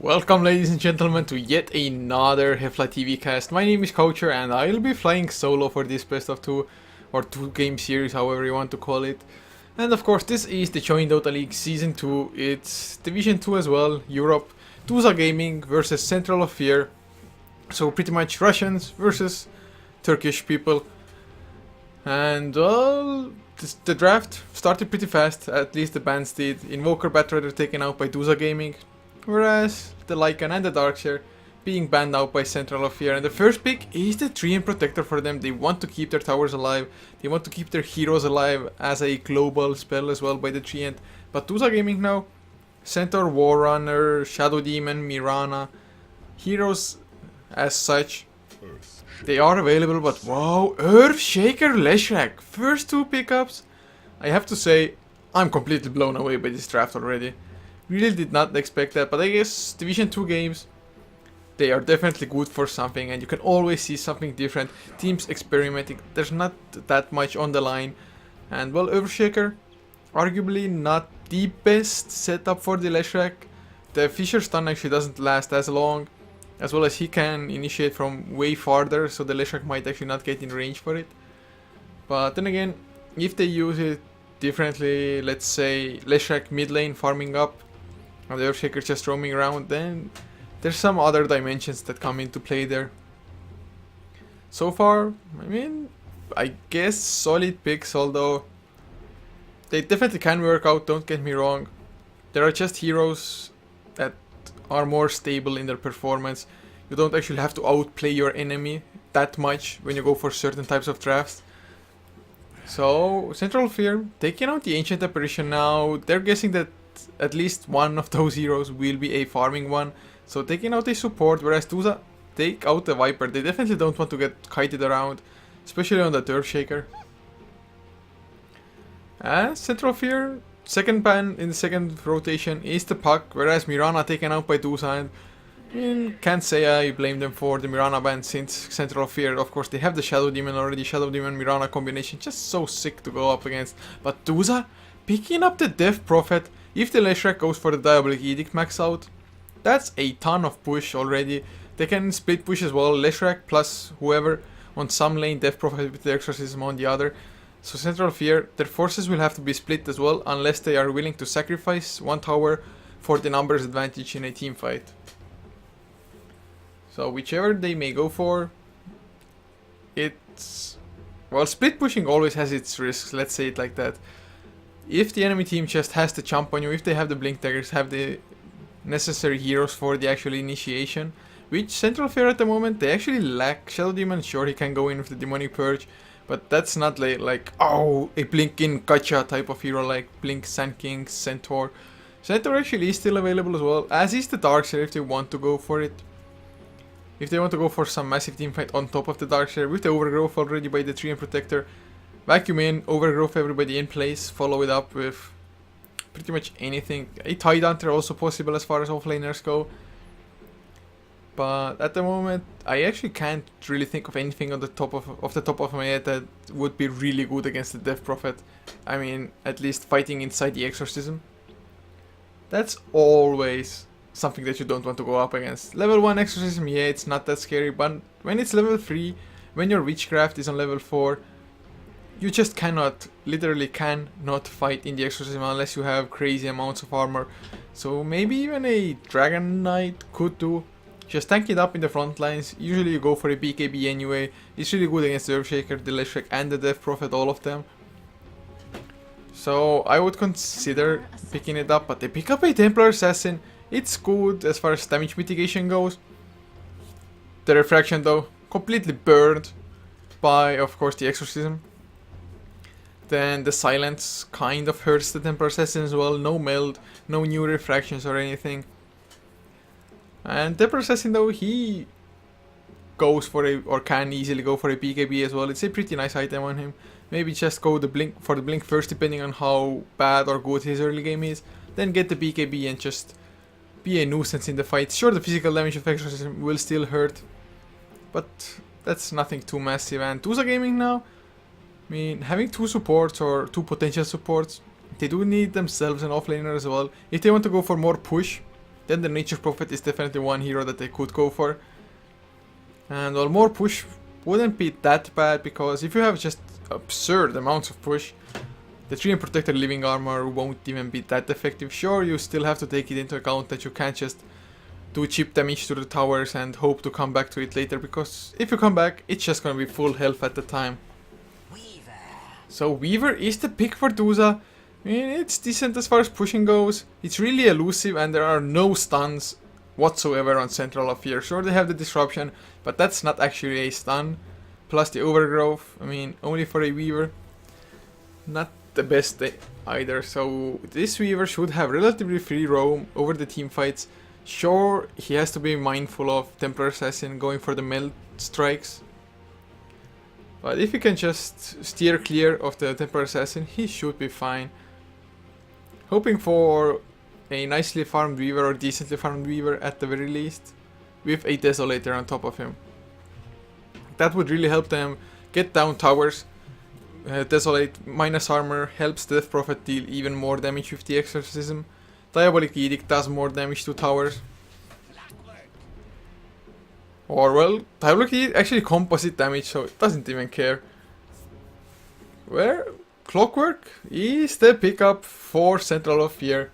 Welcome ladies and gentlemen to yet another Heflatv cast. My name is Coacher and I'll be flying solo for this best of two or two game series, however you want to call it. And of course this is the joinDOTA League Season 2, it's Division 2 as well, Europe, Duza Gaming versus Central of Fear. So pretty much Russians versus Turkish people. And well, the draft started pretty fast, at least the bans did. Invoker Batrider taken out by Duza Gaming. Whereas the Lycan and the Darkshare being banned out by Central of Fear. And the first pick is the Treant Protector for them. They want to keep their towers alive. They want to keep their heroes alive as a global spell as well by the Treant. But Duza Gaming now, Centaur, War Runner, Shadow Demon, Mirana, heroes as such, they are available. But wow, Earthshaker Leshrac, first two pickups. I have to say, I'm completely blown away by this draft already. Really did not expect that, but I guess Division 2 games, they are definitely good for something and you can always see something different. Teams experimenting, there's not that much on the line. And well, Earthshaker, arguably not the best setup for the Leshrac. The Fisher stun actually doesn't last as long, as well as he can initiate from way farther, so the Leshrac might actually not get in range for it. But then again, if they use it differently, let's say Leshrac mid lane farming up, and the Earthshaker just roaming around, then there's some other dimensions that come into play there. So far, I mean, I guess solid picks, although they definitely can work out, don't get me wrong. There are just heroes that are more stable in their performance. You don't actually have to outplay your enemy that much when you go for certain types of drafts. So, Central Fear taking out the Ancient Apparition now. They're guessing that at least one of those heroes will be a farming one. So taking out a support, whereas Duza take out the Viper. They definitely don't want to get kited around, especially on the Earthshaker. Central Fear, second ban in the second rotation is the Puck, whereas Mirana taken out by Duza. And can't say I blame them for the Mirana ban since Central Fear. Of course, they have the Shadow Demon already. Shadow Demon Mirana combination, just so sick to go up against. But Duza picking up the Death Prophet. If the Leshrac goes for the Diabolic Edict max out, that's a ton of push already. They can split push as well, Leshrac plus whoever on some lane, Death Prophet with the Exorcism on the other. So Central Fear, their forces will have to be split as well, unless they are willing to sacrifice one tower for the numbers advantage in a team fight. So whichever they may go for, it's... well, split pushing always has its risks, let's say it like that. If the enemy team just has to jump on you, if they have the blink daggers, have the necessary heroes for the actual initiation, which Central Fear at the moment, they actually lack. Shadow Demon, sure, he can go in with the Demonic Purge, but that's not like oh, a blink in gotcha type of hero like Blink, Sand King, Centaur. Centaur actually is still available as well, as is the Darkshare if they want to go for it. If they want to go for some massive teamfight on top of the Darkshare, with the Overgrowth already by the Treant Protector, vacuum in, Overgrowth everybody in place, follow it up with pretty much anything. A Tide Hunter also possible as far as offlaners go. But at the moment, I actually can't really think of anything on the top of my head that would be really good against the Death Prophet. I mean, at least fighting inside the Exorcism. That's always something that you don't want to go up against. Level 1 Exorcism, yeah, it's not that scary, but when it's level 3, when your Witchcraft is on level 4, you just cannot, literally cannot fight in the Exorcism unless you have crazy amounts of armor. So maybe even a Dragon Knight could do. Just tank it up in the front lines. Usually you go for a BKB anyway. It's really good against the Earthshaker, the Leshrac and the Death Prophet, all of them. So I would consider picking it up, but they pick up a Templar Assassin. It's good as far as damage mitigation goes. The Refraction though, completely burned by, of course, the Exorcism. Then the silence kind of hurts the Templar Assassin as well. No meld, no new refractions or anything. And Templar Assassin though, he goes for a, or can easily go for a BKB as well. It's a pretty nice item on him. Maybe just go the blink for the blink first, depending on how bad or good his early game is. Then get the BKB and just be a nuisance in the fight. Sure, the physical damage of Exorcism will still hurt, but that's nothing too massive. And Duza Gaming now, I mean, having two supports or two potential supports, they do need themselves an offlaner as well. If they want to go for more push, then the Nature Prophet is definitely one hero that they could go for. And well, more push wouldn't be that bad, because if you have just absurd amounts of push, the Treant Protector Living Armor won't even be that effective. Sure, you still have to take it into account that you can't just do chip damage to the towers and hope to come back to it later, because if you come back, it's just gonna be full health at the time. So Weaver is the pick for Duza. I mean, it's decent as far as pushing goes. It's really elusive and there are no stuns whatsoever on Central of Fear. Sure, they have the disruption, but that's not actually a stun. Plus the overgrowth, I mean, only for a Weaver. Not the best either. So this Weaver should have relatively free roam over the team fights. Sure, he has to be mindful of Templar Assassin going for the melt strikes. But if he can just steer clear of the Templar Assassin, he should be fine. Hoping for a nicely farmed Weaver or decently farmed Weaver at the very least, with a Desolator on top of him. That would really help them get down towers. Desolate minus armor helps Death Prophet deal even more damage with the Exorcism. Diabolic Edict does more damage to towers. Or well, Diabolic Edict actually composite damage, so it doesn't even care. Where Clockwork is the pickup for Central of Fear,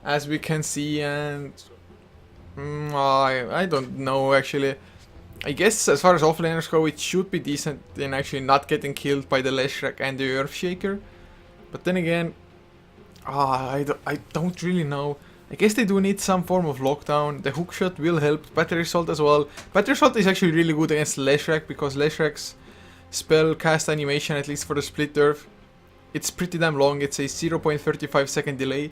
as we can see, and I don't know actually. I guess as far as offlaners go, it should be decent in actually not getting killed by the Leshrac and the Earthshaker. But then again, I don't really know. I guess they do need some form of lockdown. The hookshot will help. Battery Assault as well. Battery Assault is actually really good against Leshrac, because Leshrac's spell cast animation, at least for the Split Earth, it's pretty damn long. It's a 0.35 second delay.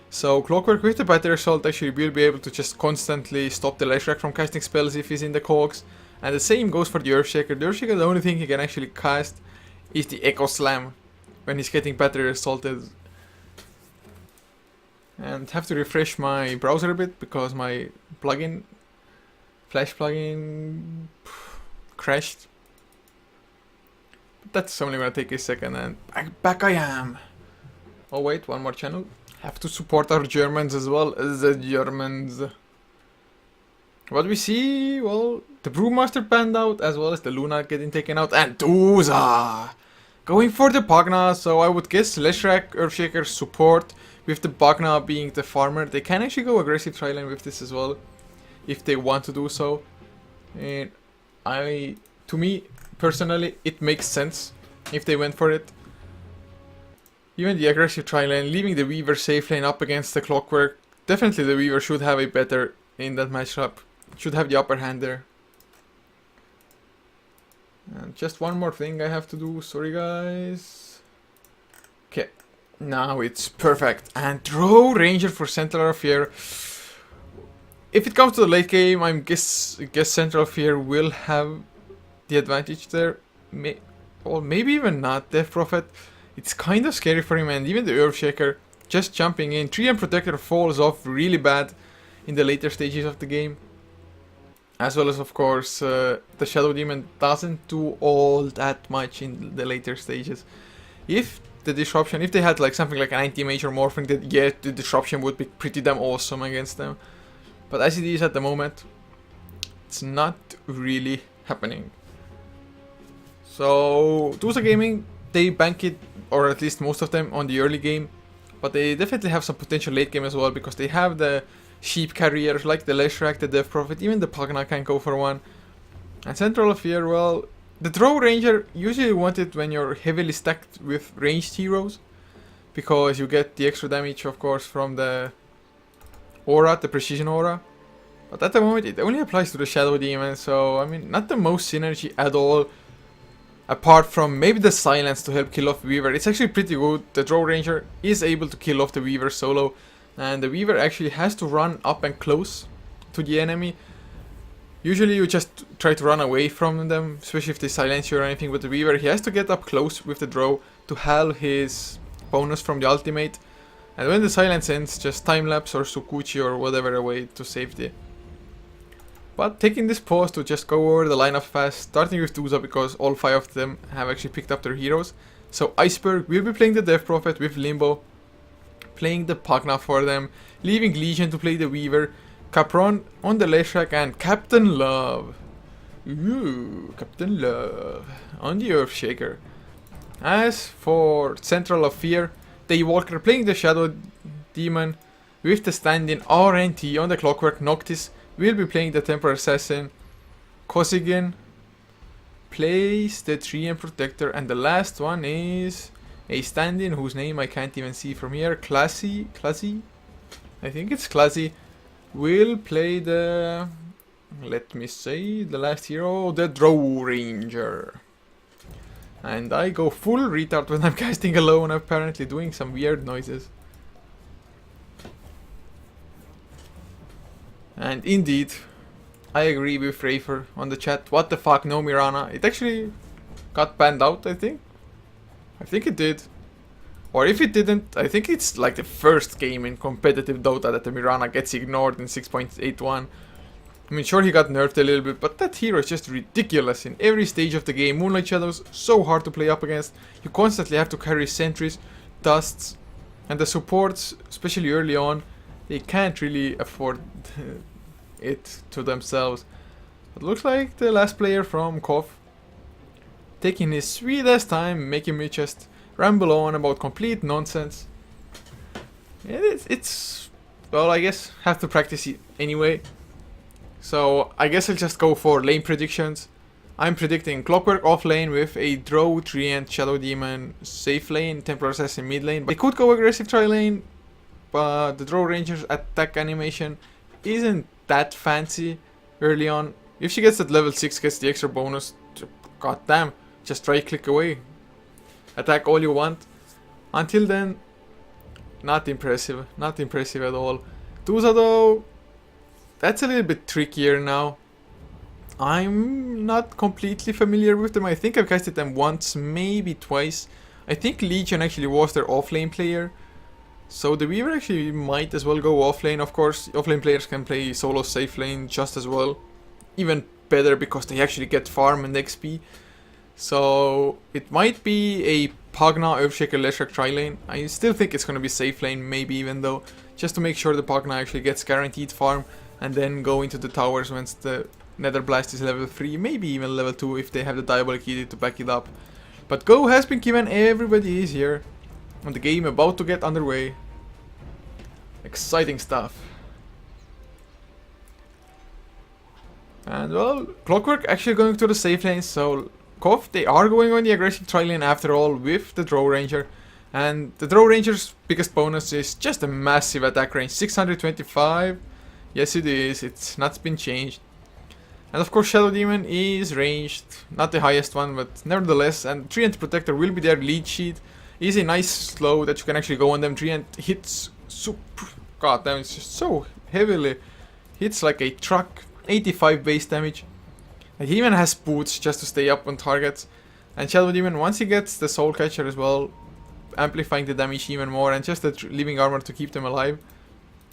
So Clockwork with the Battery Assault actually will be able to just constantly stop the Leshrac from casting spells if he's in the cogs. And the same goes for the Earthshaker. The Earthshaker, the only thing he can actually cast is the Echo Slam when he's getting Battery Assaulted. And have to refresh my browser a bit because my plugin, Flash plugin, crashed. But that's only gonna take a second, and back I am. Oh wait, one more channel. Have to support our Germans as well, the Germans. What we see, well, the Brewmaster panned out, as well as the Luna getting taken out, and Duza going for the Pagna. So I would guess Leshrac, Earthshaker support, with the Pagna being the farmer. They can actually go aggressive triline with this as well, if they want to do so. And to me personally, it makes sense if they went for it. Even the aggressive triline, leaving the Weaver safe lane up against the Clockwork. Definitely the Weaver should have a better in that matchup. Should have the upper hand there. And just one more thing I have to do. Sorry guys. Okay. Now it's perfect. And throw Ranger for Central of Fear. If it comes to the late game, I guess Central of Fear will have the advantage there. Or maybe even not. Death Prophet, it's kind of scary for him, and even the Earthshaker just jumping in. Treant Protector falls off really bad in the later stages of the game. As well as, of course, the Shadow Demon doesn't do all that much in the later stages. If the disruption, if they had like something like an anti-major morphing, that yeah, the disruption would be pretty damn awesome against them. But as it is at the moment, it's not really happening. So Duza Gaming, they bank it, or at least most of them, on the early game. But they definitely have some potential late game as well, because they have the sheep carriers like the Leshrac, the Death Prophet, even the Pagna can go for one. And Central of Fear, well, the Throw Ranger usually want it when you're heavily stacked with ranged heroes, because you get the extra damage, of course, from the aura, the precision aura. But at the moment it only applies to the Shadow Demon, so I mean, not the most synergy at all. Apart from maybe the silence to help kill off Weaver. It's actually pretty good. The Throw Ranger is able to kill off the Weaver solo, and the Weaver actually has to run up and close to the enemy. Usually you just try to run away from them, especially if they silence you or anything, but the Weaver, he has to get up close with the draw to halve his bonus from the ultimate. And when the silence ends, just time-lapse or Sukuchi or whatever away to safety. But taking this pause to just go over the lineup fast, starting with Duza, because all 5 of them have actually picked up their heroes. So Iceberg will be playing the Death Prophet with Limbo, playing the Pagna for them, leaving Legion to play the Weaver, Capron on the Leshrac and Captain Love. Ooh, Captain Love on the Earthshaker. As for Central of Fear, the Walker playing the Shadow Demon with the stand-in RNT on the Clockwork. Noctis will be playing the Temporary Assassin. Kosigan plays the Treant Protector, and the last one is a stand-in whose name I can't even see from here. Classy? I think it's Classy. Will play the... let me say, the last hero, the Drow Ranger. And I go full retard when I'm casting alone, apparently doing some weird noises. And indeed, I agree with Rafer on the chat. What the fuck, no Mirana. It actually got banned out, I think. I think it did. Or if it didn't, I think it's like the first game in competitive Dota that the Mirana gets ignored in 6.81. I mean, sure, he got nerfed a little bit, but that hero is just ridiculous in every stage of the game. Moonlight Shadows, so hard to play up against. You constantly have to carry sentries, dusts, and the supports, especially early on, they can't really afford it to themselves. It looks like the last player from CoF taking his sweet ass time, making me just ramble on about complete nonsense. It's well, I guess have to practice it anyway. So I guess I'll just go for lane predictions. I'm predicting Clockwork off lane with a Drow, Treant, Shadow Demon safe lane, Temporary Assassin mid lane. They could go aggressive tri lane, but the Drow Ranger's attack animation isn't that fancy early on. If she gets that level 6, gets the extra bonus, god damn, just right click away. Attack all you want. Until then, not impressive at all. Duza though, that's a little bit trickier now. I'm not completely familiar with them. I think I've casted them once, maybe twice. I think Legion actually was their offlane player. So the Weaver actually might as well go offlane. Of course, offlane players can play solo safe lane just as well. Even better because they actually get farm and XP. So it might be a Pagna, Earthshaker, Leshrac tri-lane. I still think it's going to be safe lane, maybe even though. Just to make sure the Pagna actually gets guaranteed farm. And then go into the towers once the Nether Blast is level 3. Maybe even level 2 if they have the Diabolic Edict to back it up. But go has been given, everybody is here. And the game about to get underway. Exciting stuff. And well, Clockwork actually going to the safe lane, so CoF, they are going on the aggressive tri-lane after all with the Drow Ranger. And the Drow Ranger's biggest bonus is just a massive attack range, 625. Yes it is, it's not been changed. And of course Shadow Demon is ranged, not the highest one, but nevertheless, and Treant Protector will be their lead sheet. Is a nice slow that you can actually go on them. Treant hits super, god damn, it's just so heavily. Hits like a truck, 85 base damage. And he even has boots just to stay up on targets. And Shadow Demon, once he gets the Soul Catcher as well, amplifying the damage even more, and just the living armor to keep them alive.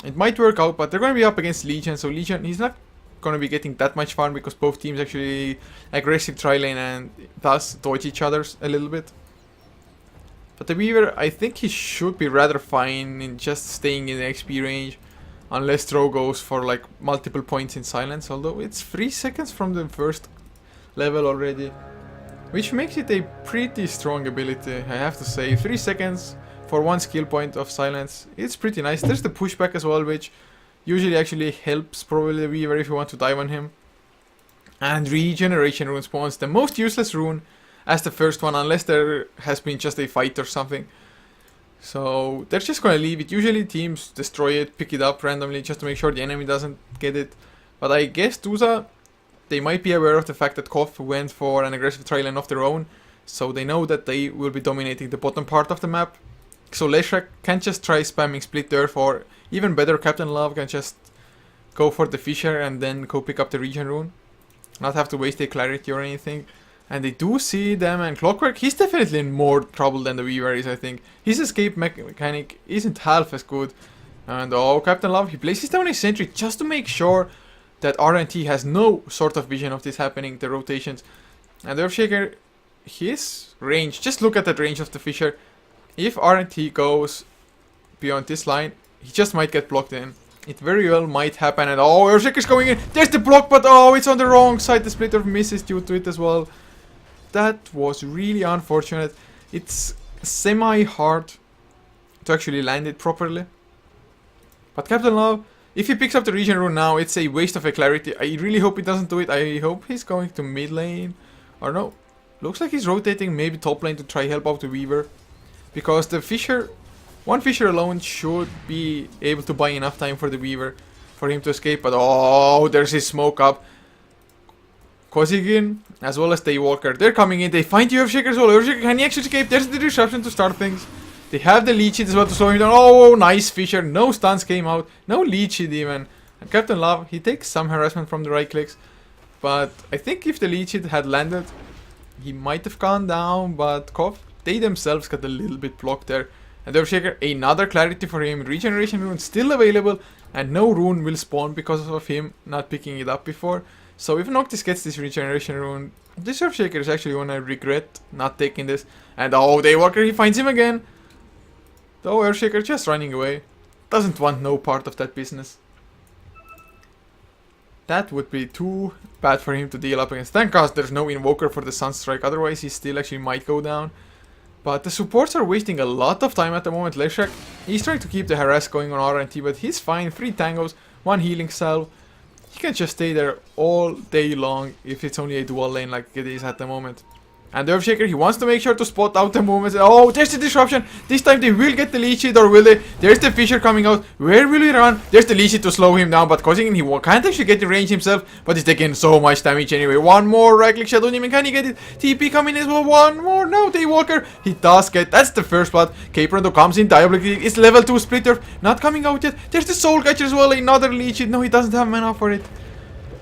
It might work out, but they're going to be up against Legion, so Legion, he's not going to be getting that much farm because both teams actually aggressive tri-lane and thus dodge each other's a little bit. But the Weaver, I think he should be rather fine in just staying in the XP range, unless Drow goes for like multiple points in silence, although it's 3 seconds from the first level already, which makes it a pretty strong ability, I have to say. 3 seconds for 1 skill point of silence, it's pretty nice. There's the pushback as well, which usually actually helps probably the Weaver if you want to dive on him. And regeneration rune spawns, the most useless rune as the first one, unless there has been just a fight or something. So they're just gonna leave it. Usually teams destroy it, pick it up randomly just to make sure the enemy doesn't get it. But I guess Duza, they might be aware of the fact that CoF went for an aggressive tri-lane of their own, so they know that they will be dominating the bottom part of the map. So Leshrac can't just try spamming Split Earth, or even better, Captain Love can just go for the Fissure and then go pick up the Regen Rune. Not have to waste a Clarity or anything. And they do see them, and Clockwork, he's definitely in more trouble than the Weaver is, I think. His escape mechanic isn't half as good. And oh, Captain Love, he places down a sentry just to make sure that RNT has no sort of vision of this happening, the rotations. And the Earthshaker, his range, just look at that range of the Fissure. If RNT goes beyond this line, he just might get blocked in. It very well might happen, and oh, Earthshaker's going in. There's the block, but oh, it's on the wrong side. The splitter misses due to it as well. That was really unfortunate. It's semi-hard to actually land it properly. But Captain Love, if he picks up the regen rune now, it's a waste of a clarity. I really hope he doesn't do it. I hope he's going to mid lane. Or no, looks like he's rotating maybe top lane to try help out the Weaver. Because the Fisher, one Fisher alone should be able to buy enough time for the Weaver for him to escape. But oh, there's his smoke up. Kozigin, as well as Daywalker, they're coming in. They find the Earthshaker as well. Earthshaker, can he actually escape? There's the disruption to start things. They have the leech hit as well to slow him down. Oh, nice Fisher. No stuns came out. No leech hit even. And Captain Love, he takes some harassment from the right clicks. But I think if the leech hit had landed, he might have gone down. But CoF, they themselves got a little bit blocked there. And Earthshaker, another clarity for him. Regeneration rune still available. And no rune will spawn because of him not picking it up before. So if Noctis gets this regeneration rune, this Earthshaker is actually gonna regret not taking this. And oh, Daywalker, he finds him again. Though Earthshaker just running away. Doesn't want no part of that business. That would be too bad for him to deal up against. Thank God there's no Invoker for the Sunstrike, otherwise he still actually might go down. But the supports are wasting a lot of time at the moment. Leshak, he's trying to keep the harass going on RNT, but he's fine. 3 tangos, 1 healing salve. He can just stay there all day long if it's only a dual lane like it is at the moment. And the Earthshaker, he wants to make sure to spot out the movements. Oh, there's the disruption. This time they will get the leech hit, or will they? There's the Fisher coming out. Where will he run? There's the leech hit to slow him down, but Kozingin, he can't actually get the range himself, but he's taking so much damage anyway. One more right click Shadow Demon. Can he get it? TP coming as well. One more. No, Daywalker. He does get. That's the first blood. Caperondo comes in. Diabolic. It's level 2 splitter. Not coming out yet. There's the Soul Catcher as well. Another leech hit. No, he doesn't have mana for it.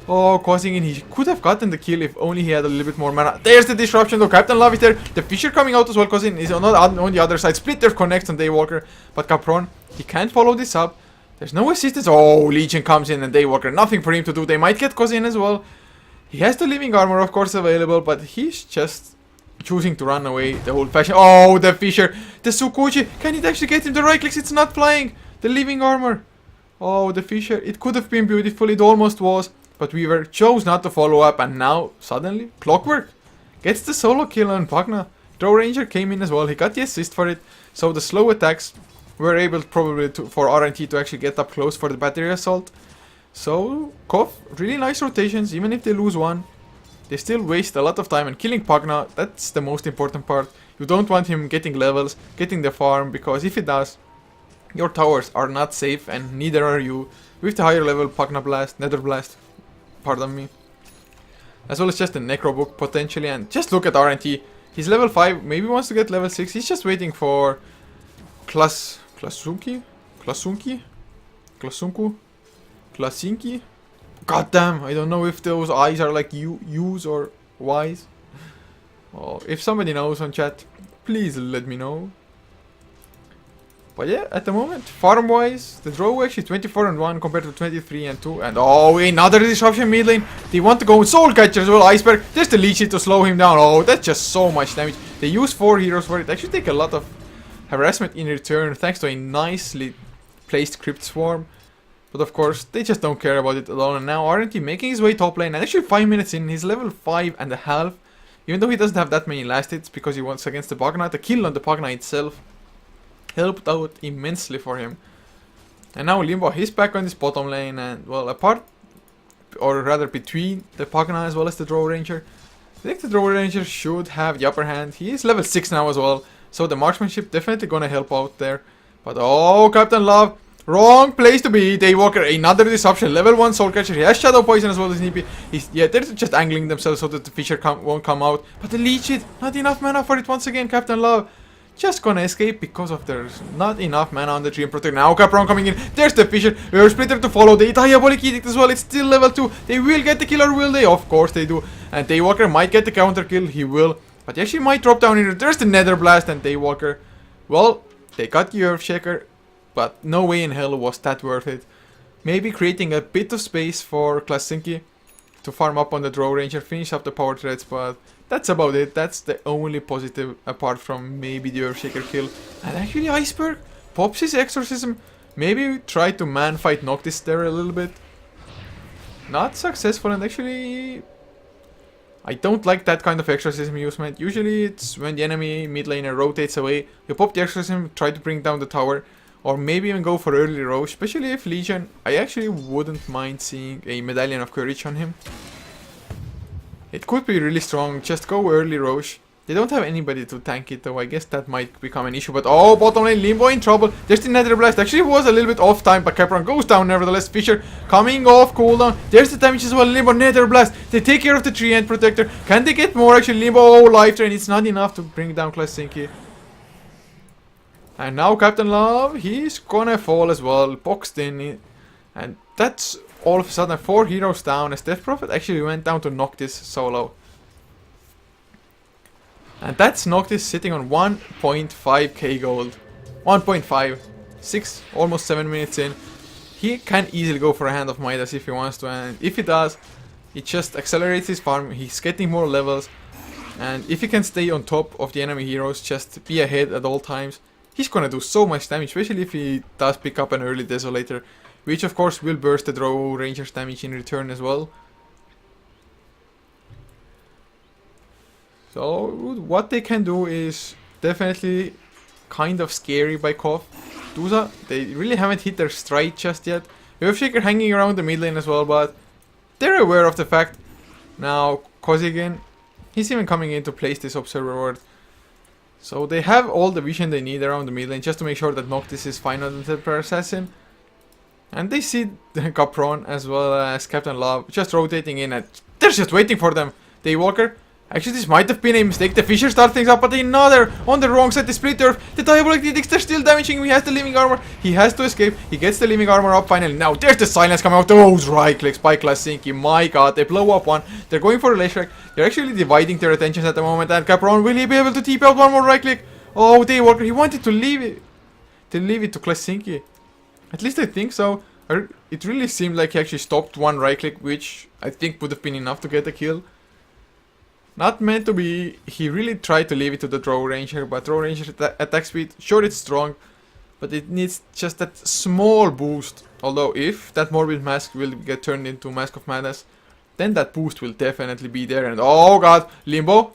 Oh, Kozingin, he could have gotten the kill if only he had a little bit more mana. There's the disruption though. Captain Love is there. The Fisher coming out as well. Kozingin is on the other side. Splitter connects on Daywalker. But Capron, he can't follow this up. There's no assistance. Oh, Legion comes in and Daywalker. Nothing for him to do. They might get Kozingin as well. He has the living armor, of course, available. But he's just choosing to run away the old fashioned. Oh, the Fisher. The Sukuchi. Can it actually get him the right clicks? It's not flying. The living armor. Oh, the Fisher. It could have been beautiful. It almost was. But Weaver chose not to follow up, and now, suddenly, Clockwork gets the solo kill on Pagna. Draw Ranger came in as well, he got the assist for it. So the slow attacks were able probably for RNT to actually get up close for the battery assault. So, CoF, really nice rotations, even if they lose one. They still waste a lot of time, and killing Pagna, that's the most important part. You don't want him getting levels, getting the farm, because if he does, your towers are not safe, and neither are you. With the higher level Pagna Blast, Nether Blast, pardon me, as well as just a Necro Book potentially. And just look at RNT. He's level 5, maybe wants to get level 6. He's just waiting for Klasunki? God damn, I don't know if those eyes are like U's or Y's. Oh, if somebody knows on chat, please let me know. But yeah, at the moment, farm-wise, the draw actually 24 and 1 compared to 23 and 2. And oh, another disruption mid lane. They want to go with Soul Catcher as well. Iceberg, there's the leech hit to slow him down. Oh, that's just so much damage. They use 4 heroes for it. Actually take a lot of harassment in return, thanks to a nicely placed Crypt Swarm. But of course, they just don't care about it at all. And now RNT making his way top lane. And actually 5 minutes in, he's level 5.5. Even though he doesn't have that many last hits because he wants against the Pagna. The kill on the Pagna itself helped out immensely for him. And now Limbo, he's back on this bottom lane, and well, apart, or rather between the Pagna as well as the Draw Ranger, I think the Draw Ranger should have the upper hand. He is level 6 now as well, so the marksmanship definitely gonna help out there. But oh, Captain Love, wrong place to be. Daywalker, another disruption, level 1 Soul Catcher. He has Shadow Poison as well as Sneepy. Yeah, they're just angling themselves so that the Fisher won't come out. But the leech hit, not enough mana for it once again. Captain Love just gonna escape because of there's not enough mana on the tree and protect. Now Capron coming in. There's the Fisher. Splitter to follow. The Diabolic Edict as well. It's still level 2. They will get the kill, or will they? Of course they do. And Daywalker might get the counter kill. He will. But he actually might drop down here. There's the Nether Blast, and Daywalker, well, they got the Earthshaker, but no way in hell was that worth it. Maybe creating a bit of space for Klasinki to farm up on the Draw Ranger, finish up the power threads, but that's about it. That's the only positive apart from maybe the Earthshaker kill. And actually Iceberg pops his Exorcism. Maybe try to man fight Noctis there a little bit. Not successful, and actually I don't like that kind of exorcism usement. Usually it's when the enemy mid laner rotates away, you pop the exorcism, try to bring down the tower, or maybe even go for early roche, especially if Legion. I actually wouldn't mind seeing a Medallion of Courage on him. It could be really strong, just go early roche. They don't have anybody to tank it though, I guess that might become an issue. But oh, bottom lane, Limbo in trouble. There's the Nether Blast. Actually it was a little bit off time, but Capron goes down nevertheless. Fisher coming off cooldown. There's the damage as well. Limbo, Nether Blast. They take care of the tree and Protector. Can they get more? Actually, Limbo, oh, Life Drain. It's not enough to bring down Klasinki. And now Captain Love, he's gonna fall as well. Boxed in. And that's all of a sudden 4 heroes down. As Death Prophet actually went down to Noctis solo. And that's Noctis sitting on 1.5k gold. 1.5. 6, almost 7 minutes in. He can easily go for a Hand of Midas if he wants to. And if he does, it just accelerates his farm. He's getting more levels. And if he can stay on top of the enemy heroes, just be ahead at all times, he's gonna do so much damage. Especially if he does pick up an early Desolator. Which of course will burst the Drow Ranger's damage in return as well. So what they can do is definitely kind of scary by CoF. Duza, they really haven't hit their stride just yet. Earthshaker hanging around the mid lane as well, but they're aware of the fact. Now Kozigin, he's even coming in to place this Observer Ward. So they have all the vision they need around the mid lane just to make sure that Noctis is fine on the Temper Assassin. And they see Capron as well as Captain Love just rotating in, and they're just waiting for them. Daywalker. Actually, this might have been a mistake. The Fisher start things up, but another on the wrong side. The Split Earth, the Diabolic Edicts, they're still damaging him. He has the Living Armor. He has to escape. He gets the Living Armor up finally. Now there's the Silence coming out. Those right clicks by Klasinki. My god, they blow up one. They're going for a Leshrac. They're actually dividing their attentions at the moment. And Capron, will he be able to TP out one more right click? Oh, Daywalker, he wanted to leave it. To leave it to Klasinki. At least I think so. It really seemed like he actually stopped one right click, which I think would have been enough to get a kill. Not meant to be. He really tried to leave it to the Drow Ranger, but Drow Ranger attack speed, sure it's strong, but it needs just that small boost. Although if that Morbid Mask will get turned into Mask of Madness, then that boost will definitely be there. And oh god, Limbo,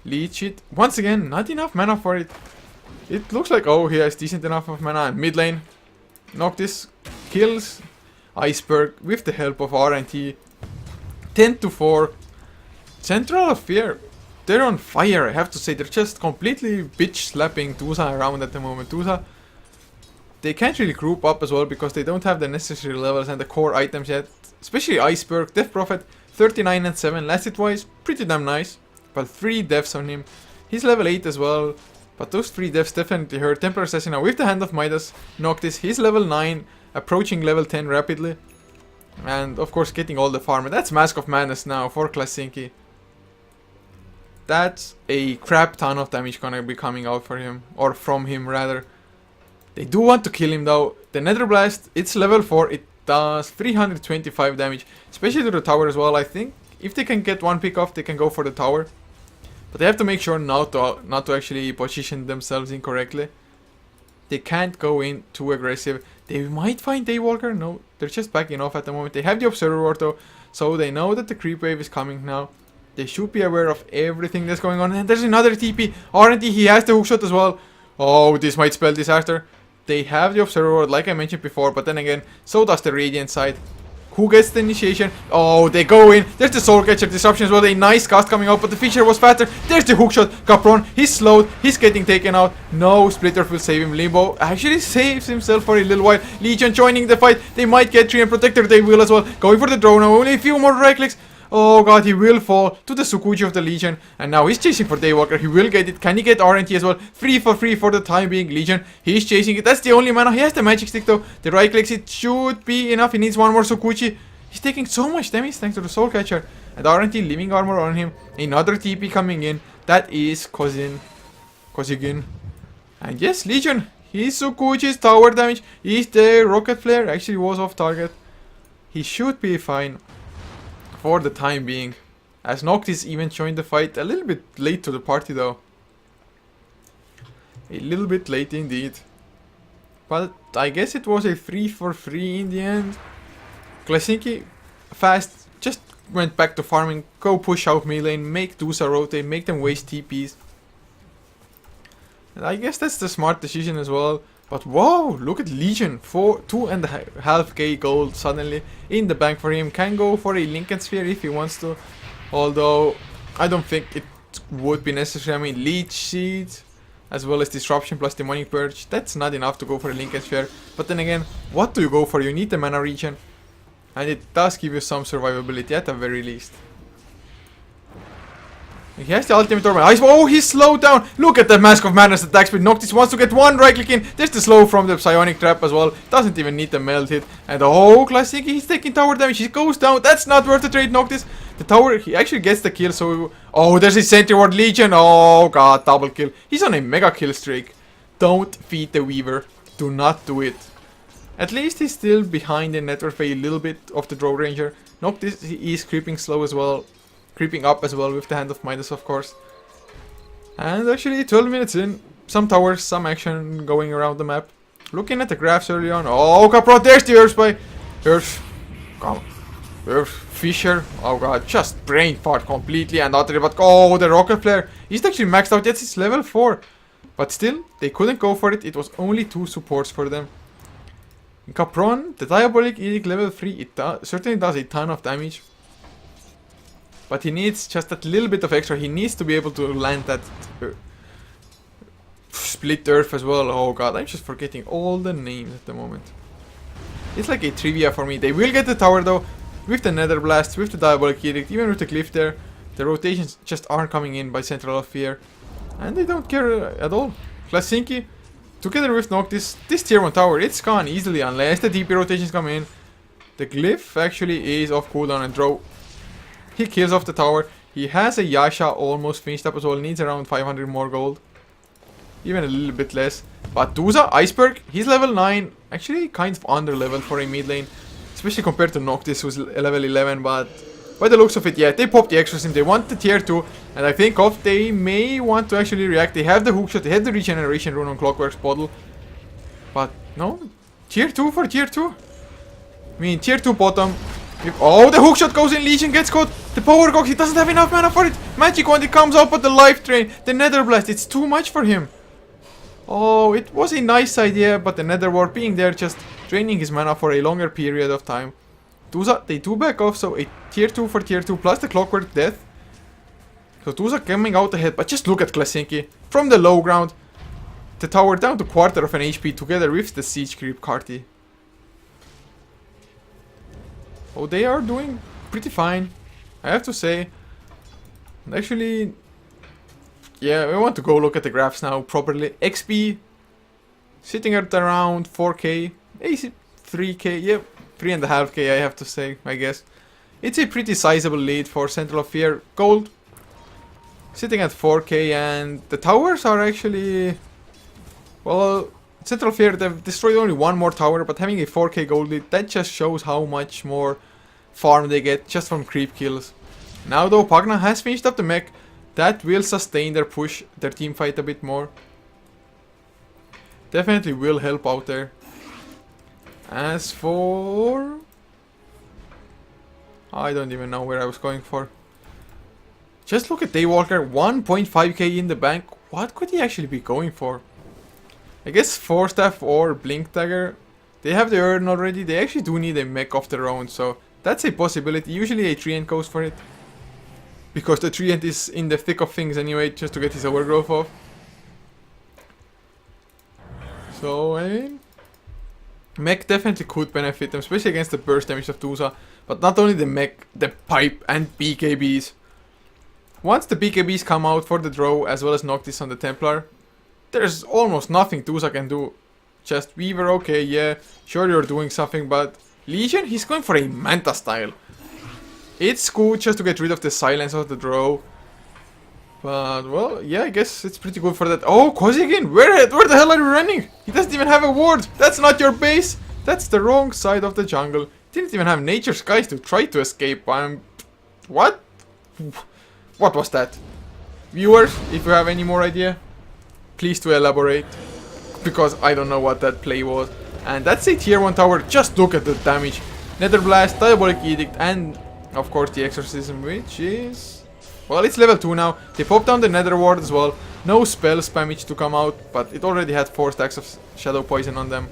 leech it. Once again, not enough mana for it. It looks like, oh, he has decent enough of mana. And mid lane, Noctis kills Iceberg with the help of RNT. 10-4. Central of Fear, they're on fire, I have to say. They're just completely bitch slapping Duza around at the moment. Duza, they can't really group up as well because they don't have the necessary levels and the core items yet. Especially Iceberg, Death Prophet, 39 and 7, lasted wise, pretty damn nice. But 3 deaths on him. He's level 8 as well, but those 3 deaths definitely hurt. Temper Assassin now with the Hand of Midas. Noctis, he's level 9, approaching level 10 rapidly. And of course getting all the farm. And that's Mask of Madness now for Klasinki. That's a crap ton of damage gonna be coming out for him, or from him rather. They do want to kill him though. The Nether Blast, it's level 4, it does 325 damage, especially to the tower as well. I think if they can get one pick off, they can go for the tower. But they have to make sure not to actually position themselves incorrectly. They can't go in too aggressive. They might find Daywalker, no, they're just backing off at the moment. They have the Observer Ward though, so they know that the creep wave is coming now. They should be aware of everything that's going on. And there's another TP. RNT, he has the hookshot as well. Oh, this might spell disaster. They have the Observer Ward, like I mentioned before. But then again, so does the Radiant side. Who gets the initiation? Oh, they go in. There's the Soul Catcher disruption as well. A nice cast coming out, but the Fisher was faster. There's the hookshot. Capron, he's slowed. He's getting taken out. No, Splitter will save him. Limbo actually saves himself for a little while. Legion joining the fight. They might get Tree and Protector. They will as well. Going for the drone now. Only a few more right clicks. Oh god, he will fall to the Sukuji of the Legion. And now he's chasing for Daywalker. He will get it. Can he get RNT as well? Free for the time being. Legion, he's chasing it. That's the only mana. He has the magic stick though. The right clicks, it should be enough. He needs one more Sukuji. He's taking so much damage thanks to the Soul Catcher. And RNT living armor on him. Another TP coming in. That is Kozigin. And yes, Legion. His Sukuji's tower damage. Is the Rocket Flare actually was off target. He should be fine for the time being, as Noctis even joined the fight a little bit late to the party though. A little bit late indeed. But I guess it was a 3 for 3 in the end. Klasinki fast just went back to farming, go push out mid lane, make Duza rotate, make them waste TPs. And I guess that's the smart decision as well. But whoa, look at Legion, 2.5k gold suddenly in the bank for him. Can go for a Lincoln Sphere if he wants to. Although, I don't think it would be necessary. I mean, Leech Seed, as well as Disruption plus Demonic Purge, that's not enough to go for a Lincoln Sphere. But then again, what do you go for? You need the mana regen. And it does give you some survivability at the very least. He has the ultimate orb. Oh, he's slowed down. Look at the Mask of Madness attack speed. Noctis wants to get one right click in. There's the slow from the Psionic Trap as well. Doesn't even need the melt hit. And oh, Klasinki, he's taking tower damage. He goes down. That's not worth the trade, Noctis. The tower, he actually gets the kill. So, oh, there's his Sentry Ward Legion. Oh, god, double kill. He's on a mega kill streak. Don't feed the Weaver. Do not do it. At least he's still behind in net worth by a little bit of the Draw Ranger. Noctis, he is creeping slow as well. Creeping up as well with the Hand of Midas, of course. And actually, 12 minutes in. Some towers, some action going around the map. Looking at the graphs early on. Oh, Caprot, there's the Earth Spy. Earth Fisher. Oh god, just brain fart completely and utterly. But oh, the Rocket Flare. He's actually maxed out. Yes, it's level 4. But still, they couldn't go for it. It was only 2 supports for them. In Capron, the Diabolic Edict level 3, it certainly does a ton of damage. But he needs just that little bit of extra. He needs to be able to land that split earth as well. Oh god, I'm just forgetting all the names at the moment. It's like a trivia for me. They will get the tower though. With the Nether Blast, with the Diabolic Edict, even with the Cliff there. The rotations just aren't coming in by Central of Fear. And they don't care at all. Klasinki, together with Noctis, this tier 1 tower, it's gone easily unless the DP rotations come in. The Glyph actually is off cooldown and draw. He kills off the tower. He has a Yasha almost finished up as well. Needs around 500 more gold. Even a little bit less. But Duza, Iceberg, he's level 9. Actually kind of under level for a mid lane. Especially compared to Noctis who's level 11. But by the looks of it, yeah, they popped the extra sim. They want the tier 2. And I think CoF, they may want to actually react. They have the hookshot. They have the regeneration rune on Clockwork's bottle. But no. Tier 2 for tier 2. I mean, tier 2 bottom. Oh, the hookshot goes in, Legion gets caught. The power gog, he doesn't have enough mana for it. Magic Wand, it comes out, but the life drain, the Nether Blast, it's too much for him. Oh, it was a nice idea, but the Nether Ward being there, just draining his mana for a longer period of time. Duza, they do back off, so a tier 2 for tier 2, plus the Clockwork Death. So Duza coming out ahead, but just look at Klasinki. From the low ground, the tower down to quarter of an HP together with the Siege Creep Carty. Oh, they are doing pretty fine, I have to say. And actually, yeah, we want to go look at the graphs now properly. XP sitting at around 4k, AC 3k, yeah, 3.5k I have to say, I guess. It's a pretty sizable lead for Central of Fear. Gold sitting at 4k, and the towers are actually, well, Central Fear, they've destroyed only one more tower, but having a 4k gold lead, that just shows how much more farm they get just from creep kills. Now though, Pagna has finished up the mech. That will sustain their push, their team fight a bit more. Definitely will help out there. As for... I don't even know where I was going for. Just look at Daywalker, 1.5k in the bank. What could he actually be going for? I guess Force Staff or Blink Dagger. They have the Urn already. They actually do need a mech of their own, so that's a possibility. Usually a Treant goes for it, because the Treant is in the thick of things anyway, just to get his overgrowth off. So, I mean, mech definitely could benefit them, especially against the burst damage of Duza. But not only the mech, the pipe and BKBs. Once the BKBs come out for the draw, as well as Noctis on the Templar, there's almost nothing Duza can do. Just Weaver, okay, yeah, sure you're doing something, but Legion, he's going for a Manta style. It's good just to get rid of the silence of the draw. But, well, yeah, I guess it's pretty good for that. Oh, Kozygin, where the hell are you running? He doesn't even have a ward. That's not your base. That's the wrong side of the jungle. Didn't even have Nature Skies to try to escape. What? What was that? Viewers, if you have any more idea, please to elaborate. because I don't know what that play was. And that's a tier 1 tower. Just look at the damage. Nether Blast, Diabolic Edict, and of course the Exorcism, which is... well, it's level 2 now. They popped down the Nether Ward as well. No spell spammage to come out, but it already had 4 stacks of Shadow Poison on them.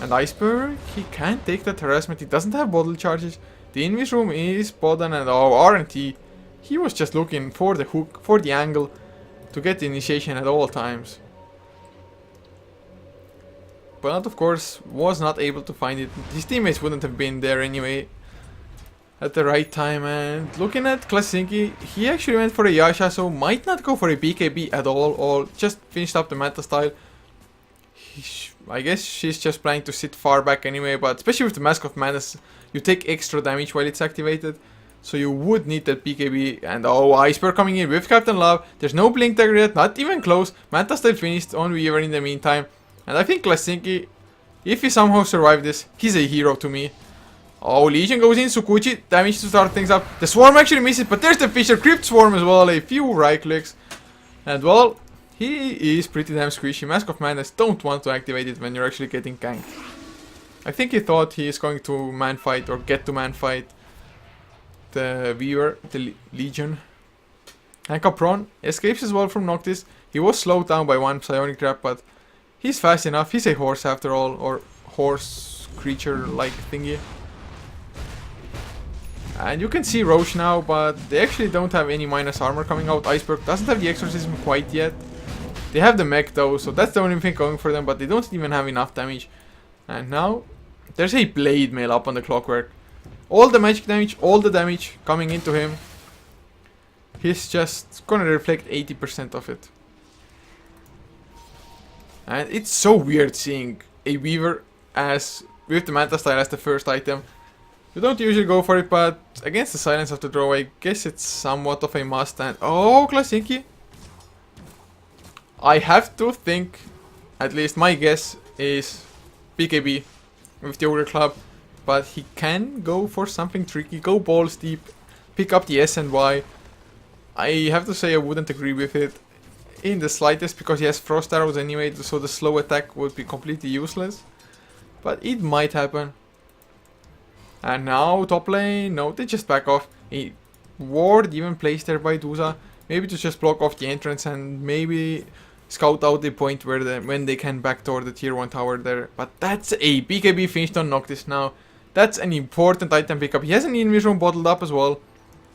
And Iceberg, he can't take that harassment. He doesn't have bottle charges. The Invis room is Bodan, and oh, RNT. He was just looking for the hook, for the angle, to get the initiation at all times. But of course, was not able to find it. His teammates wouldn't have been there anyway at the right time. And looking at Klasinki, he actually went for a Yasha, so might not go for a BKB at all, or just finished up the meta style. I guess she's just planning to sit far back anyway, but especially with the Mask of Madness, you take extra damage while it's activated. So you would need that BKB. And oh, Iceberg coming in with Captain Love. There's no Blink Dagger yet, not even close. Manta still finished on Weaver in the meantime. And I think Klasinki, if he somehow survived this, he's a hero to me. Oh, Legion goes in, Sukuchi, damage to start things up. The Swarm actually misses, but there's the Fisher Crypt Swarm as well, a few right clicks. And well, he is pretty damn squishy. Mask of Madness, don't want to activate it when you're actually getting ganked. I think he thought he is going to man fight or get to man fight the Weaver, the Legion. And Capron escapes as well from Noctis. He was slowed down by one Psionic Trap, but he's fast enough. He's a horse after all, or horse creature-like thingy. And you can see Roche now, but they actually don't have any minus armor coming out. Iceberg doesn't have the Exorcism quite yet. They have the mech though, so that's the only thing going for them, but they don't even have enough damage. And now, there's a Blade Mail up on the Clockwork. All the magic damage, all the damage coming into him. He's just gonna reflect 80% of it. And it's so weird seeing a Weaver as with the Manta style as the first item. You don't usually go for it, but against the Silence of the Draw, I guess it's somewhat of a must. And oh, Klasinki. I have to think, at least my guess is BKB with the Ogre Club. But he can go for something tricky, go balls deep, pick up the S and Y. I have to say I wouldn't agree with it in the slightest, because he has Frost Arrows anyway, so the slow attack would be completely useless. But it might happen. And now top lane, no, they just back off. A ward even placed there by Duza, maybe to just block off the entrance and maybe scout out the point where when they can backdoor the tier 1 tower there. But that's a BKB finished on Noctis now. That's an important item pickup. He has an Invis bottled up as well.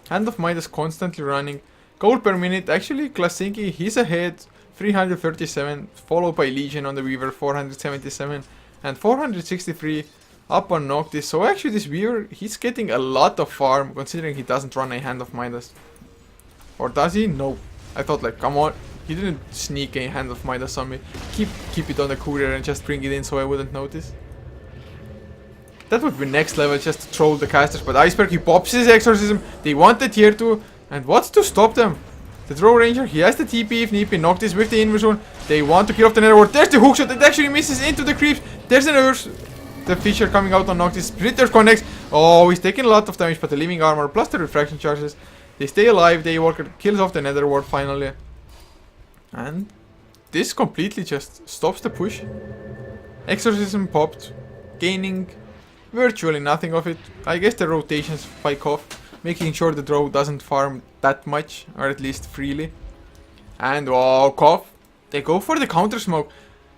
Hand of Midas constantly running. Gold per minute. Actually, Klasinki, he's ahead. 337, followed by Legion on the Weaver, 477. And 463 up on Noctis. So actually this Weaver, he's getting a lot of farm, considering he doesn't run a Hand of Midas. Or does he? No. I thought like, come on. He didn't sneak a Hand of Midas on me. Keep it on the courier and just bring it in so I wouldn't notice. That would be next level, just to troll the casters. But Iceberg, he pops his Exorcism. They want the tier 2. And what's to stop them? The Draw Ranger, he has the TP if need be. Noctis with the Invis. They want to kill off the Nether Ward. There's the hookshot. It actually misses into the creeps. There's an Earth. The Fisher coming out on Noctis. Splitter connects. Oh, he's taking a lot of damage, but the Living Armor plus the Refraction Charges. They stay alive. Daywalker kills off the Nether Ward finally. And this completely just stops the push. Exorcism popped. Gaining virtually nothing of it. I guess the rotations by CoF, making sure the draw doesn't farm that much, or at least freely. And oh, CoF, they go for the counter smoke.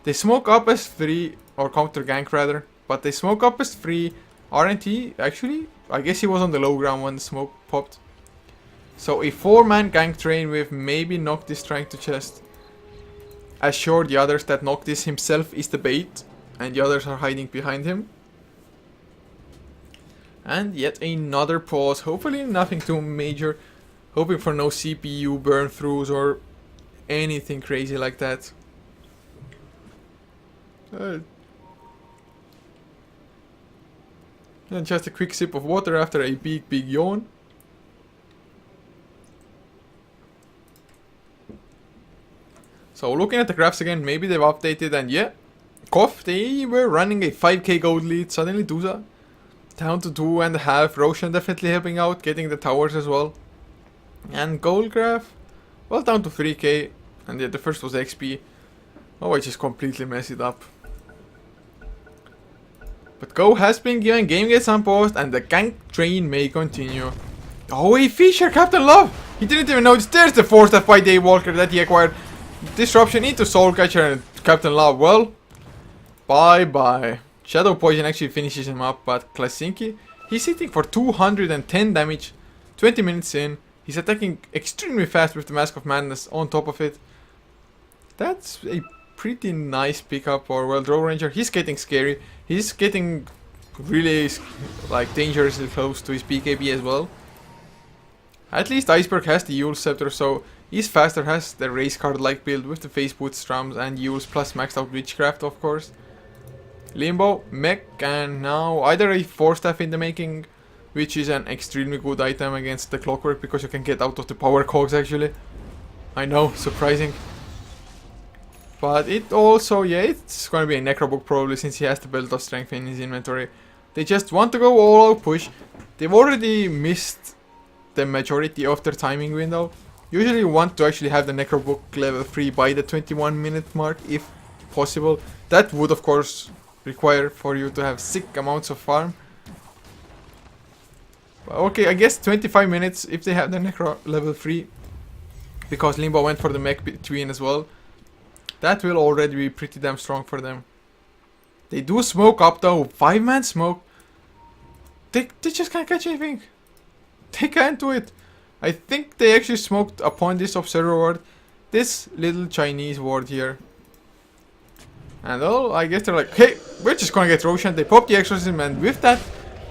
They smoke up as 3, or counter gank rather, but they smoke up as 3. RNT, actually, I guess he was on the low ground when the smoke popped. So a 4-man gank train with maybe Noctis trying to just assure the others that Noctis himself is the bait, and the others are hiding behind him. And yet another pause, hopefully nothing too major, hoping for no CPU burn throughs or anything crazy like that. And just a quick sip of water after a big yawn. So looking at the graphs again, maybe they've updated, and yeah, CoF, they were running a 5k gold lead, suddenly Duza down to 2.5, Roshan definitely helping out, getting the towers as well. And gold graph, well, down to 3k, and yeah, the first was XP. Oh, I just completely messed it up. But Go has been given game gets unpaused and the gank train may continue. Oh, a Fisher, Captain Love! He didn't even notice there's the 4-step by Daywalker that he acquired. Disruption into Soulcatcher and Captain Love. Well, bye-bye. Shadow Poison actually finishes him up, but Klasinki, he's hitting for 210 damage, 20 minutes in. He's attacking extremely fast with the Mask of Madness on top of it. That's a pretty nice pickup for World Road Ranger. He's getting scary. He's getting really like dangerously close to his BKB as well. At least Iceberg has the Yule Scepter, so he's faster, has the race card like build with the Face Boots, Drums and Yules plus maxed out Witchcraft of course. Limbo, Mech, and now either a 4-staff in the making, which is an extremely good item against the Clockwork because you can get out of the power cogs actually. I know, surprising. But it also, yeah, it's gonna be a Necrobook probably since he has the Belt of Strength in his inventory. They just want to go all out push. They've already missed the majority of their timing window. Usually you want to actually have the Necrobook level 3 by the 21-minute mark if possible. That would of course require for you to have sick amounts of farm. Okay, I guess 25 minutes if they have the Necro level 3. Because Limbo went for the mech between as well. That will already be pretty damn strong for them. They do smoke up though. 5-man smoke. They just can't catch anything. They can't do it. I think they actually smoked upon this observer ward. This little Chinese ward here. And well, I guess they're like, hey, we're just gonna get Roshan. They pop the exorcism and with that,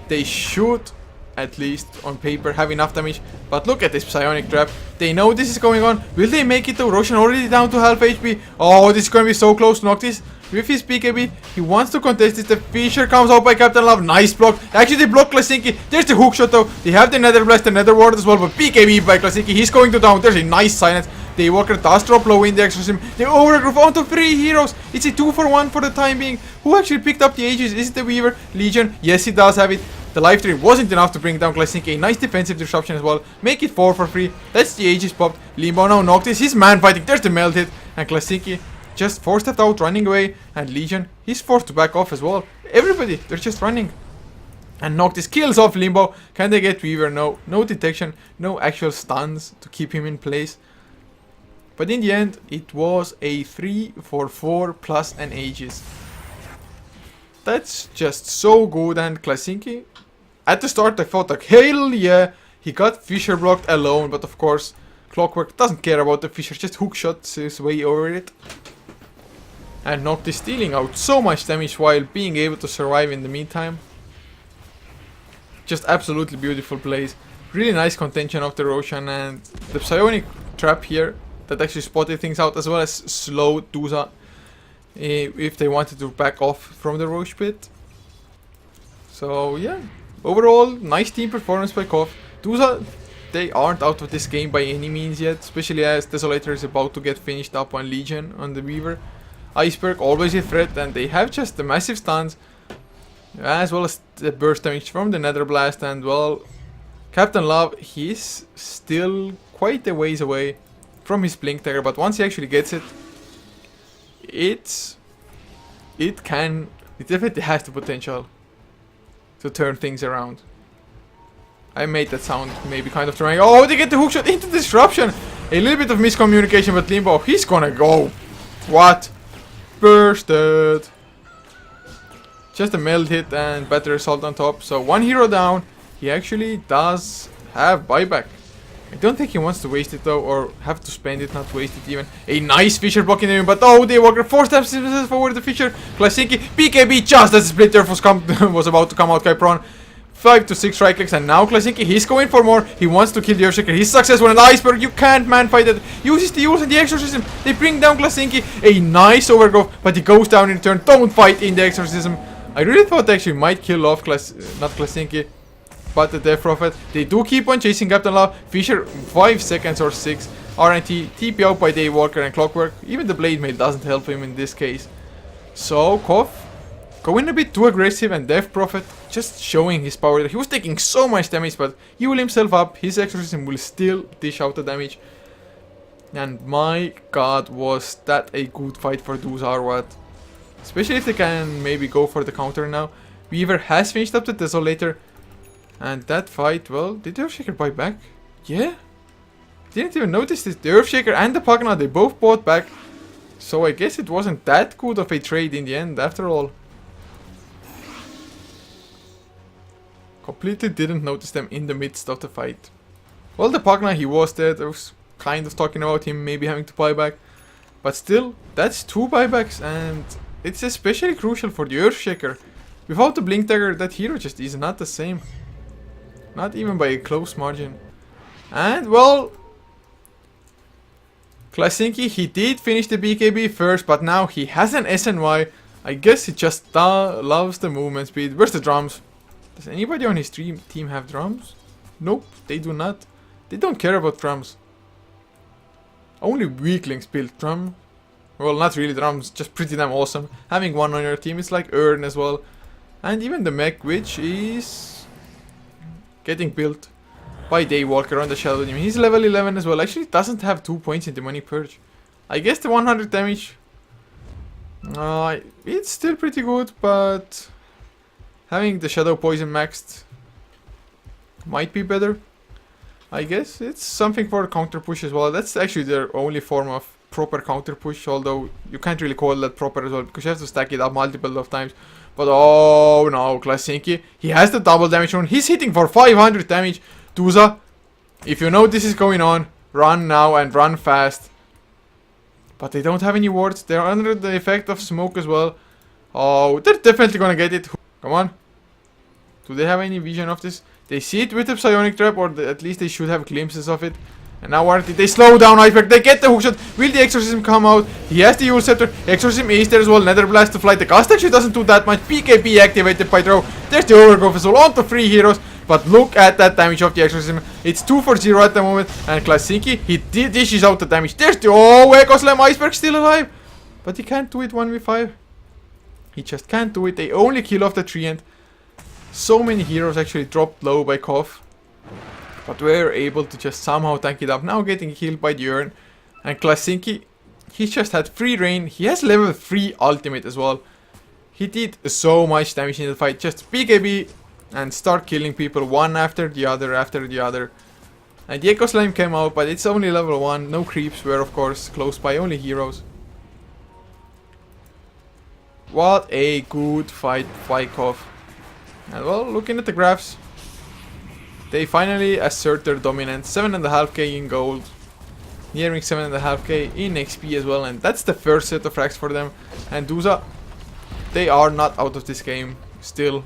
they should, at least on paper, have enough damage. But look at this psionic trap. They know this is going on. Will they make it though? Roshan already down to half HP. Oh, this is gonna be so close to Noctis. With his BKB, he wants to contest this. The Fisher comes out by Captain Love. Nice block. Actually, they block Klasinki. There's the hook shot though. They have the Nether Blast, the Nether Ward as well. But BKB by Klasinki. He's going to down. There's a nice silence. Daywalker does drop low in the exorcism. They overgrowth onto 3 heroes. It's a 2-for-1 for the time being. Who actually picked up the Aegis? Is it the Weaver? Legion? Yes, he does have it. The life stream wasn't enough to bring down Klasinki. A nice defensive disruption as well. Make it 4 for free. That's the Aegis popped. Limbo now Noctis. He's man fighting. There's the melt hit. And Klasinki just 4-stepped out, running away. And Legion, he's forced to back off as well. Everybody, they're just running. And Noctis kills off Limbo. Can they get Weaver? No. No detection. No actual stuns to keep him in place. But in the end, it was a 3 for 4 plus an Aegis. That's just so good. And Klasinki, at the start I thought like, hell yeah, he got Fisher blocked alone. But of course, Clockwork doesn't care about the Fisher, just hookshots his way over it. And Noctis dealing out so much damage while being able to survive in the meantime. Just absolutely beautiful plays. Really nice contention of the Roshan and the psionic trap here that actually spotted things out, as well as slowed Duza if they wanted to back off from the Roche pit. So yeah, overall nice team performance by CoF. Duza, they aren't out of this game by any means yet, especially as Desolator is about to get finished up on Legion on the Weaver. Iceberg always a threat, and they have just the massive stuns as well as the burst damage from the Nether Blast. And well, Captain Love, he's still quite a ways away from his Blink Dagger, but once he actually gets it, it definitely has the potential to turn things around. I made that sound maybe kind of trying. Oh, they get the hookshot into disruption. A little bit of miscommunication, but Limbo, he's gonna go. What? Bursted. Just a meld hit and better assault on top. So 1 hero down. He actually does have buyback. I don't think he wants to waste it though, or have to spend it, not waste it even. A nice Fisher blocking him, but oh, Daywalker 4 steps forward the Fisher. Klasinki, BKB just as the Splitter was about to come out, Kypron. 5 to 6 right clicks, and now Klasinki, he's going for more. He wants to kill the Earthshaker. He's successful, and Iceberg, you can't man fight it. Uses the Yules and the Exorcism. They bring down Klasinki. A nice overgrowth, but he goes down in return. Don't fight in the Exorcism. I really thought they actually might kill off not Klasinki, but the Death Prophet. They do keep on chasing Captain Love. Fisher 5 seconds or 6. RNT, TP out by Daywalker and Clockwork. Even the Blade Mail doesn't help him in this case. So CoF going a bit too aggressive, and Death Prophet just showing his power. He was taking so much damage, but he will himself up. His Exorcism will still dish out the damage. And my god, was that a good fight for Duza or what? Especially if they can maybe go for the counter now. Weaver has finished up the Desolator. And that fight, well, did the Earthshaker buy back? Yeah. Didn't even notice this. The Earthshaker and the Pugna, they both bought back. So I guess it wasn't that good of a trade in the end, after all. Completely didn't notice them in the midst of the fight. Well, the Pugna, he was dead. I was kind of talking about him maybe having to buy back. But still, that's 2 buybacks, and it's especially crucial for the Earthshaker. Without the Blink Dagger, that hero just is not the same. Not even by a close margin. And, well, Klasinki, he did finish the BKB first, but now he has an SNY. I guess he just loves the movement speed. Where's the drums? Does anybody on his team have drums? Nope, they do not. They don't care about drums. Only weaklings build drum. Well, not really drums, just pretty damn awesome. Having one on your team is like Earn as well. And even the mech, which is getting built by Daywalker on the Shadow Demon. He's level 11 as well. Actually doesn't have 2 points in the Money Purge. I guess the 100 damage, it's still pretty good, but having the Shadow Poison maxed might be better. I guess it's something for counter push as well. That's actually their only form of proper counter push, although you can't really call that proper as well, because you have to stack it up multiple of times. But oh no, Klasinki, he has the double damage rune. He's hitting for 500 damage. Duza, if you know this is going on, run now and run fast. But they don't have any wards. They're under the effect of smoke as well. Oh, they're definitely gonna get it. Come on. Do they have any vision of this? They see it with the Psionic Trap, or at least they should have glimpses of it. And now what did they slow down Iceberg? They get the hookshot. Will the Exorcism come out? He has the Yule Scepter. Exorcism is there as well. Nether Blast to fly. The cast actually doesn't do that much. BKB activated by throw. There's the Overgrowth as well on to 3 heroes. But look at that damage of the Exorcism. It's 2 for 0 at the moment. And Klasinki, he dishes out the damage. There's the Echo Slam. Iceberg still alive. But he can't do it 1v5. He just can't do it. They only kill off the Treant. So many heroes actually dropped low by CoF. But we're able to just somehow tank it up. Now getting killed by the Urn. And Klasinki, he's just had free reign. He has level 3 ultimate as well. He did so much damage in the fight. Just BKB and start killing people one after the other after the other. And the Echo Slime came out, but it's only level 1. No creeps were of course close by, only heroes. What a good fight by CoF. And well, looking at the graphs, they finally assert their dominance. 7.5k in gold, nearing 7.5k in XP as well, and that's the first set of racks for them. And Duza, they are not out of this game still.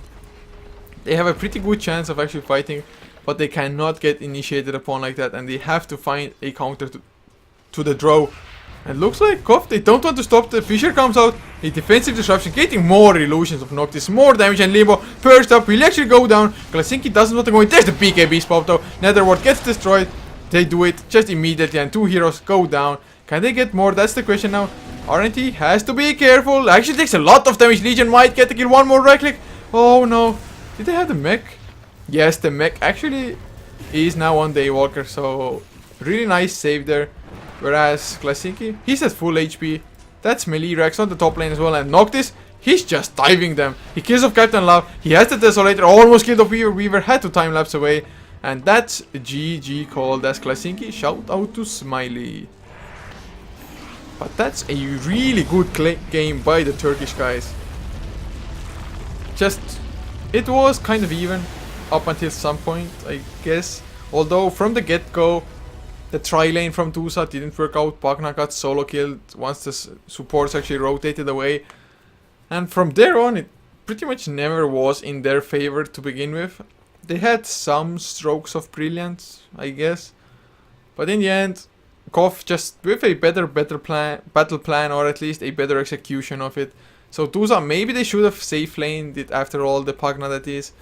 They have a pretty good chance of actually fighting, but they cannot get initiated upon like that, and they have to find a counter to the draw. And looks like CoF, they don't want to stop. The Fissure comes out, a defensive disruption, getting more illusions of Noctis, more damage, and Limbo first up will actually go down. Klasinki doesn't want to go in. There's the BKB spot though. Netherworld gets destroyed. They do it just immediately, and 2 heroes go down. Can they get more? That's the question now. RNT has to be careful. Actually takes a lot of damage. Legion might get the kill. One more right click. Oh no. Did they have the mech? Yes, the mech actually is now on Daywalker, so really nice save there. Whereas Klasinki, he's at full HP. That's melee Rex on the top lane as well. And Noctis, he's just diving them. He kills off Captain Love. He has the Desolator. Almost killed off Weaver. Weaver had to time lapse away. And that's GG called as Klasinki. Shout out to Smiley. But that's a really good game by the Turkish guys. Just, it was kind of even up until some point, I guess. Although from the get-go, the tri-lane from Duza didn't work out. Pugna got solo killed once the supports actually rotated away. And from there on, it pretty much never was in their favor to begin with. They had some strokes of brilliance, I guess. But in the end, CoF just with a better battle plan, or at least a better execution of it. So Duza, maybe they should have safe laned it after all, the Pugna that is.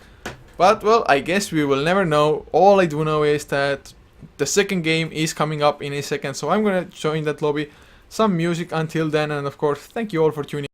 But well, I guess we will never know. All I do know is that the second game is coming up in a second, so I'm gonna join that lobby. Some music until then, and of course, thank you all for tuning in.